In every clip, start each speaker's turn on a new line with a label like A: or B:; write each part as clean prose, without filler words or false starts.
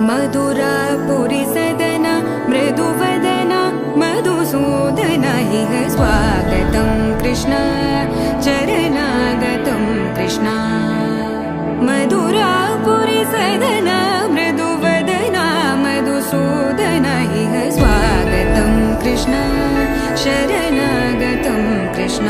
A: मधुरापुरी सदन मृदुवदन मधुसूदन इह स्वागतं कृष्ण चरणागतं कृष्ण मधुरापुरी सदन मृदुवदन मधुसूदन इह स्वागतं कृष्ण शरणागतं कृष्ण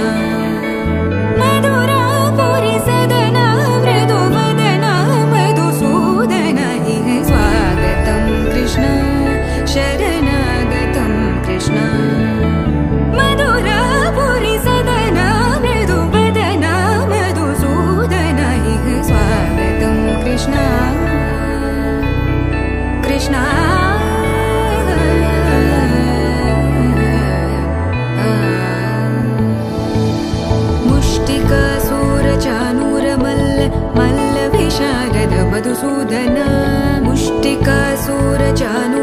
A: मधुरापुरी सदन मृदुवदन मधुसूदन इह स्वागतं कृष्ण शरणागतं कृष्ण मधुरापुरी सदन मृदुवदन मधुसूदन इह स्वागतं कृष्ण कृष्ण मल्ल विशारद मधुसूदन मुष्टिकासुर चानु